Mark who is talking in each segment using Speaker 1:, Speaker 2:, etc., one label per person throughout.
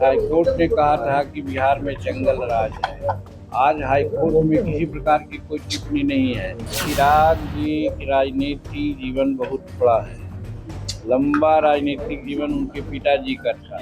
Speaker 1: High court ने कहा था कि बिहार में जंगल राज है। आज हाईकोर्ट में किसी प्रकार की कोई टिप्पणी नहीं है। चिराग जी की राजनीति जीवन बहुत बड़ा है। लंबा राजनीतिक जीवन उनके पिताजी का था।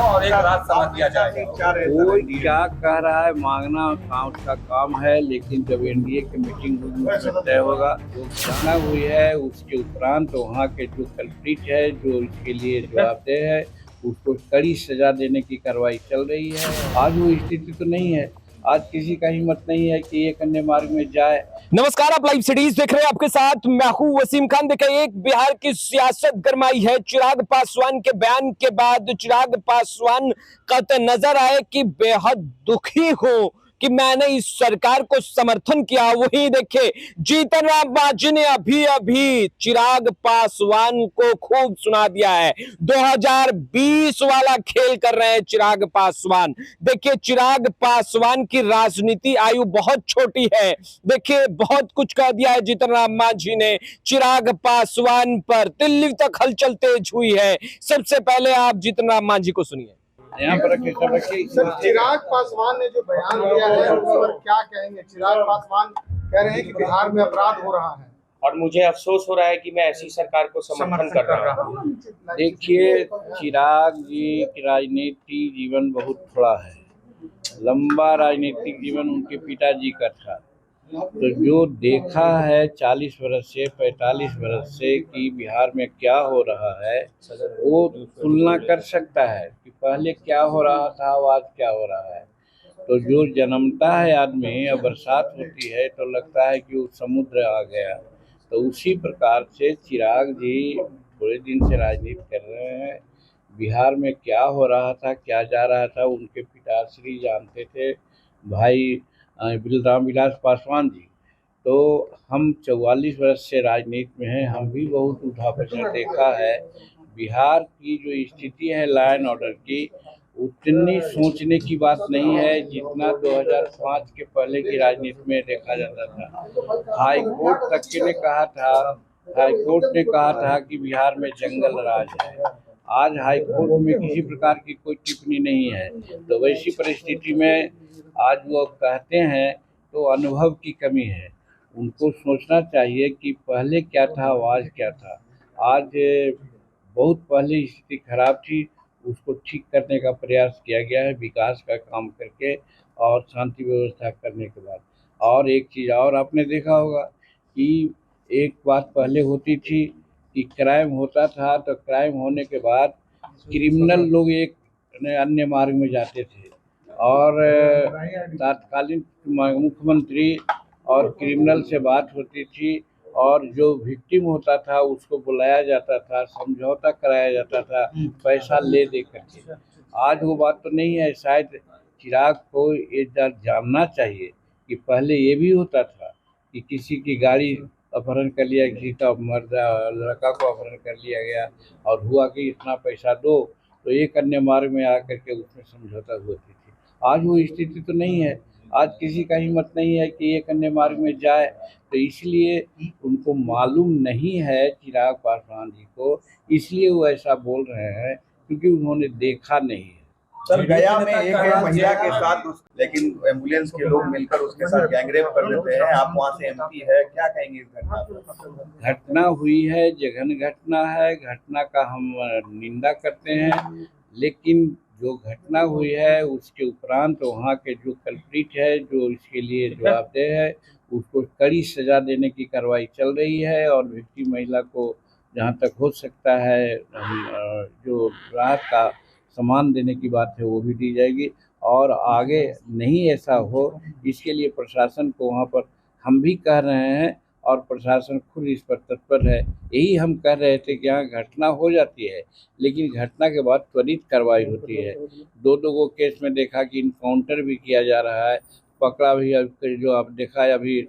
Speaker 2: और एक रात समझ दिया जाएगा।
Speaker 1: कोई क्या कह रहा है, मांगना उसका काम है, लेकिन जब एनडीए की मीटिंग होगी उसमें तय होगा। जो घटना हुई है उसके उपरांत वहाँ के जो कल्प्रिट है, जो इसके लिए जवाबदेह है, उसको कड़ी सजा देने की कार्रवाई चल रही है। आज वो स्थिति तो नहीं है। आज किसी का हिम्मत नहीं है कि एक अन्य मार्ग में जाए।
Speaker 3: नमस्कार, आप लाइव सिटीज देख रहे हैं। आपके साथ मैं हूं वसीम खान। देखिए, एक बिहार की सियासत गरमाई है। चिराग पासवान के बयान के बाद चिराग पासवान कत नजर आए कि बेहद दुखी हूं कि मैंने इस सरकार को समर्थन किया। वहीं देखिए, जीतन राम मांझी ने अभी अभी चिराग पासवान को खूब सुना दिया है। 2020 वाला खेल कर रहे हैं चिराग पासवान। देखिए, चिराग पासवान की राजनीति आयु बहुत छोटी है। देखिए, बहुत कुछ कह दिया है जीतन राम मांझी ने चिराग पासवान पर। दिल्ली तक हलचल तेज हुई है। सबसे पहले आप जीतन राम मांझी को सुनिए।
Speaker 1: यहाँ पर रखिए
Speaker 4: सर, चिराग पासवान ने जो बयान दिया है उस पर क्या कहेंगे? चिराग पासवान कह रहे हैं कि बिहार में अपराध हो रहा है
Speaker 2: और मुझे अफसोस हो रहा है कि मैं ऐसी सरकार को समर्थन कर रहा हूँ।
Speaker 1: देखिए, चिराग जी की राजनीति जीवन बहुत थोड़ा है। लंबा राजनीतिक जीवन उनके पिताजी का था। तो जो देखा है 40 वर्ष से 45 वर्ष से कि बिहार में क्या हो रहा है, वो तुलना कर सकता है कि पहले क्या हो रहा था, आज क्या हो रहा है। तो जो जन्मता है आदमी, और बरसात होती है तो लगता है कि वो समुद्र आ गया। तो उसी प्रकार से चिराग जी थोड़े दिन से राजनीति कर रहे हैं। बिहार में क्या हो रहा था, क्या जा रहा था, उनके पिताश्री जानते थे, भाई राम विलास पासवान जी। तो हम 44 वर्ष से राजनीति में हैं, हम भी बहुत उठापचर देखा है। बिहार की जो स्थिति है लॉ एंड ऑर्डर की, उतनी सोचने की बात नहीं है जितना 2005 के पहले की राजनीति में देखा जाता था। हाईकोर्ट ने कहा था कि बिहार में जंगल राज है। आज हाईकोर्ट में किसी प्रकार की कोई टिप्पणी नहीं है। तो वैसी परिस्थिति में आज वो कहते हैं तो अनुभव की कमी है। उनको सोचना चाहिए कि पहले क्या था, आज क्या था। आज बहुत पहले स्थिति खराब थी, उसको ठीक करने का प्रयास किया गया है विकास का काम करके और शांति व्यवस्था करने के बाद। और एक चीज़ और आपने देखा होगा कि एक बात पहले होती थी कि क्राइम होता था तो क्राइम होने के बाद क्रिमिनल लोग एक अन्य मार्ग में जाते थे और तत्कालीन मुख्यमंत्री और क्रिमिनल से बात होती थी और जो विक्टिम होता था उसको बुलाया जाता था, समझौता कराया जाता था पैसा ले दे करके। आज वो बात तो नहीं है। शायद चिराग को ये जानना चाहिए कि पहले ये भी होता था कि किसी की गाड़ी अपहरण कर लिया, किसी का मर्द लड़का को अपहरण कर लिया गया और हुआ कि इतना पैसा दो, तो एक अन्य मार्ग में आकर के उसमें समझौता होती थी। आज वो स्थिति तो नहीं है। आज किसी का हिम्मत नहीं है कि एक अन्य मार्ग में जाए। तो इसलिए उनको मालूम नहीं है चिराग पासवान जी को, इसलिए वो ऐसा बोल रहे हैं क्योंकि उन्होंने देखा नहीं है।
Speaker 5: सर, गया में एक महिला के साथ लेकिन एम्बुलेंस के लोग मिलकर उसके साथ गैंगरेप कर देते हैं। आप वहाँ से एमपी है, क्या कहेंगे इस घटना पर?
Speaker 1: घटना हुई है, जघन्य घटना है। घटना का हम निंदा करते हैं, लेकिन जो घटना हुई है उसके उपरांत वहाँ के जो कल्प्रिट है, जो इसके लिए जवाबदेह है, उसको कड़ी सजा देने की कार्रवाई चल रही है। और विक्टिम महिला को जहाँ तक हो सकता है जो राहत का सामान देने की बात है वो भी दी जाएगी। और आगे नहीं ऐसा हो, इसके लिए प्रशासन को वहाँ पर हम भी कह रहे हैं और प्रशासन खुद इस पर तत्पर है। यही हम कह रहे थे कि यहाँ घटना हो जाती है, लेकिन घटना के बाद त्वरित कार्रवाई होती है। दो को केस में देखा कि इनकाउंटर भी किया जा रहा है, पकड़ा भी। जो आप देखा है अभी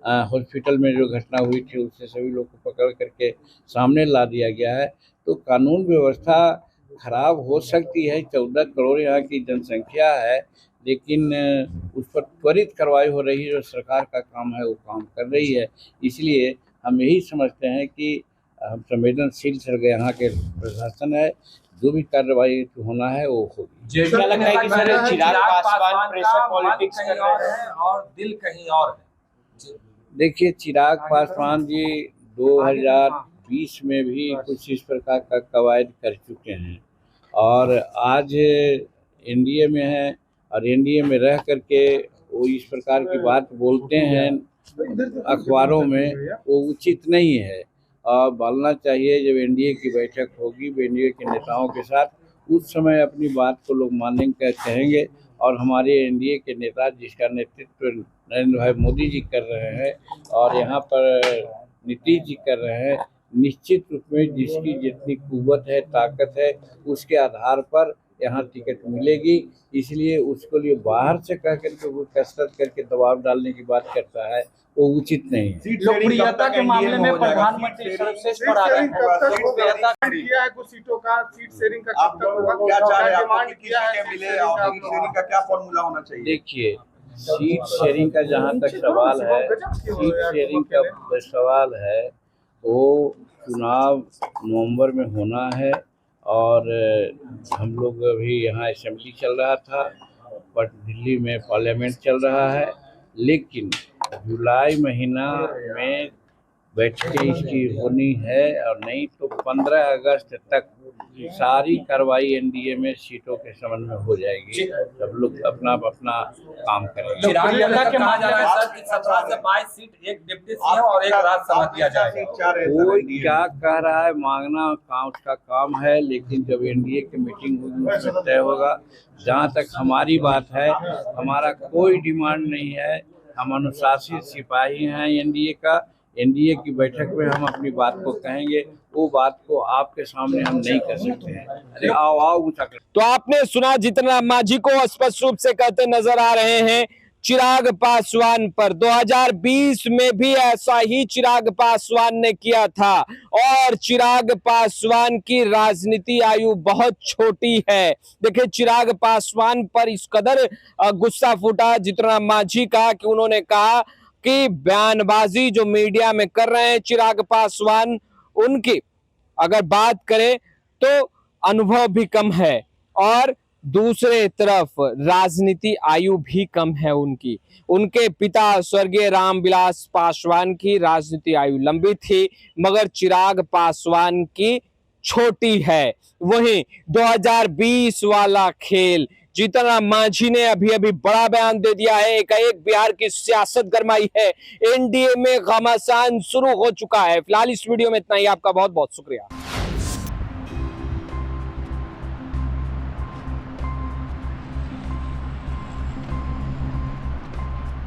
Speaker 1: हॉस्पिटल में जो घटना हुई थी उससे सभी लोग को पकड़ करके सामने ला दिया गया है। तो कानून व्यवस्था खराब हो सकती है। 14 करोड़ यहाँ की जनसंख्या है, लेकिन उस पर त्वरित कार्रवाई हो रही है। जो सरकार का काम है वो काम कर रही है। इसलिए हम यही समझते हैं कि हम संवेदनशील यहाँ के प्रशासन है, जो भी कार्रवाई होना है वो होगी।
Speaker 2: क्या लगता है कि sir Chirag Paswan pressure politics कर रहे
Speaker 6: और है और दिल कहीं और है?
Speaker 1: देखिए, चिराग पासवान जी 2020 में भी कुछ इस प्रकार का कवायद कर चुके हैं और आज एनडीए में है और एनडीए में रह करके वो इस प्रकार की बात बोलते हैं अखबारों में, वो उचित नहीं है। और बोलना चाहिए जब एनडीए की बैठक होगी एनडीए के नेताओं के साथ, उस समय अपनी बात को लोग मानेंगे, कहेंगे। और हमारे एनडीए के नेता जिसका नेतृत्व नरेंद्र भाई मोदी जी कर रहे हैं और यहाँ पर नीतीश जी कर रहे हैं, निश्चित रूप में जिसकी जितनी कुव्वत है, ताकत है, उसके आधार पर यहाँ टिकट मिलेगी। इसलिए उसको लिए बाहर से कह करके वो कसरत करके दबाव डालने की बात करता है, वो उचित नहीं है।
Speaker 6: लोकप्रियता के मामले में प्रधानमंत्री सर्वश्रेष्ठ पर आ गए हैं।
Speaker 4: किया है कुछ सीटों का, सीट शेयरिंग का
Speaker 5: आप
Speaker 4: कब तक होगा?
Speaker 5: क्या चाह रहे हैं?
Speaker 4: डिमांड
Speaker 5: आपको
Speaker 4: किया है
Speaker 5: किसी मिले और सीट शेयरिंग का क्या फॉर्मूला होना चाहिए?
Speaker 1: देखिए, सीट शेयरिंग का जहाँ तक सवाल है, सीट शेयरिंग का सवाल है, वो चुनाव नवंबर में होना है और हम लोग अभी यहाँ असेंबली चल रहा था, बट दिल्ली में पार्लियामेंट चल रहा है, लेकिन जुलाई महीना में बैठकें इसकी होनी है और नहीं तो 15 अगस्त तक सारी कार्रवाई एनडीए में सीटों के संबंध में हो जाएगी। सब लोग अपना अपना काम करेंगे।
Speaker 6: लोकप्रियता के कहा जा रहा है सर कि 17 से 22 सीट, एक डिप्टी सीएम और एक राज्यसभा दिया जाएगा।
Speaker 1: कोई क्या कह रहा है, मांगना काम उसका काम है, लेकिन जब एनडीए की मीटिंग होगी उसमें तय होगा। जहाँ तक हमारी बात है, हमारा कोई डिमांड नहीं है, हम अनुशासित सिपाही हैं एनडीए का। एनडीए की बैठक में हम अपनी बात को कहेंगे, वो बात को आपके सामने हम नहीं कर सकते हैं। अरे आओ ऊँचा कर।
Speaker 3: तो आपने सुना, जीतन राम मांझी को स्पष्ट रूप से कहते नजर आ रहे हैं चिराग पासवान पर। 2020 में भी ऐसा ही चिराग पासवान ने किया था और चिराग पासवान की राजनीति आयु बहुत छोटी है। देखिए, चिराग पासवान पर इस कदर गुस्सा फूटा जीतन राम मांझी का कि उन्होंने कहा कि बयानबाजी जो मीडिया में कर रहे हैं चिराग पासवान, उनकी अगर बात करें तो अनुभव भी कम है और दूसरे तरफ राजनीति आयु भी कम है उनकी। उनके पिता स्वर्गीय रामविलास पासवान की राजनीति आयु लंबी थी, मगर चिराग पासवान की छोटी है। वहीं 2020 वाला खेल जीतन राम मांझी ने अभी अभी बड़ा बयान दे दिया है। एक बिहार की सियासत गरमाई है, एनडीए में घमासान शुरू हो चुका है। फिलहाल इस वीडियो में इतना ही। आपका बहुत बहुत शुक्रिया।